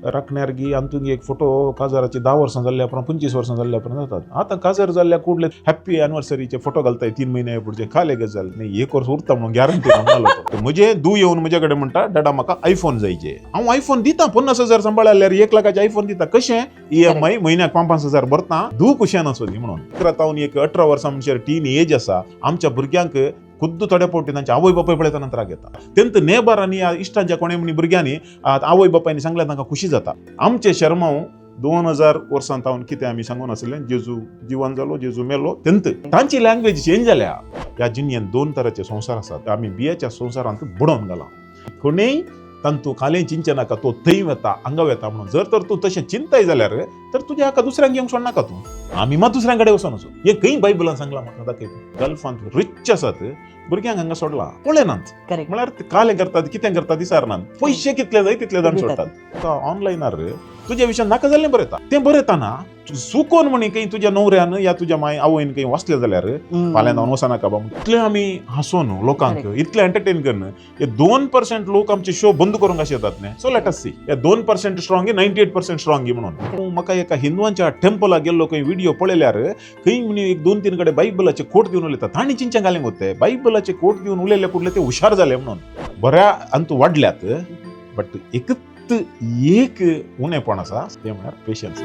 राखण्यारगी अंतून एक फोटो काजाराचे 10 वर्सां जाल्ले आपण 25 वर्सां जाल्ले आपण जातात आता काजार जाल्ल्या कुठले हॅप्पी अॅनिव्हर्सरीचे फोटो घालताय 3 महिने पुढचे खाले गजाल नाही एक वर्ष उरता म्हणून गॅरंटी म्हणजे दू येऊन म्हज्याकडे म्हणटा डाडा म्हाका आयफोन जायचे हांव आयफोन दिता 50,000 सांभाळल्यार 1 लाखाचे आयफोन दिता कशें EMI म्हयन्याक 5,000 भरता दू कुशान असो दी म्हणून तावन एक 18 वर्सां म्हणजे टीन एज आसा आमच्या भुरग्यांक खुद्द थोड्या पोटी तांच्या आवय बापाय पळयतना त्राग येता तेंत नेबर आनी इश्टांच्या कोणे म्हणी भुरग्यांनी आवय बापायनी सांगल्यार तांकां खुशी जाता आमचे शर्माव 2000 वर्सां तावन कितें आमी सांगून आसलें जेजू जिवन जालो जेजू मेलो तेंत तांची लँग्वेज चेंज जाल्या ह्या जिणेंत 2 तरांचे संसार आसात आमी बियाच्या संवसारांत बुडोवन घाला कोणेय तंतू खालें चिंचे नाका तो थंय वता हांगा वता म्हणून जर तर तूं तशें चिंताय जाल्यार तर तुज्या हाका दुसऱ्यांक घेवंक सोडनाका तूं आमी मात दुसऱ्यां कडेन वचोन असो हे खंय बायबलान सांगलां म्हाका दाखय गल्फांत रिच आसात भुरग्यांक हांगा सोडला पळयनात म्हळ्यार कालें करतात कितें करतात दिसारनात पयशे कितले जाय तितले जाण सोडटात ऑनलायनार तुज्या विशयान नाका जाल्लें बरयता तें बरयताना चुकोन म्हणी खंय तुज्या न्हवऱ्यान या तुज्या माय आवयन खंय वाचलें जाल्यार फाल्यां जावन वचनाका बाबा इतलें आमी हांसोन लोकांक इतलें एंटरटेन करन हे 2% लोक आमचे शो बंद करूंक अशें येतात न्ही सो लेट अस सी हे 2% स्ट्रॉंग 98% स्ट्रॉंग म्हणून म्हाका एका हिंदुवांच्या टेम्पलाक गेल्लो खंय व्हिडिओ पळयल्यार खंय म्हणी 2-3 कडेन बायबलाचे कोट दिवन उलयतात तांणी चिंच्या घालेंक वते बायबलाचे कोट दिवन उलयले कुठले ते हुशार जाले म्हणून बऱ्या अंतू वाडल्यात बट एक उणेपण आसा ते म्हळ्यार पेशन्स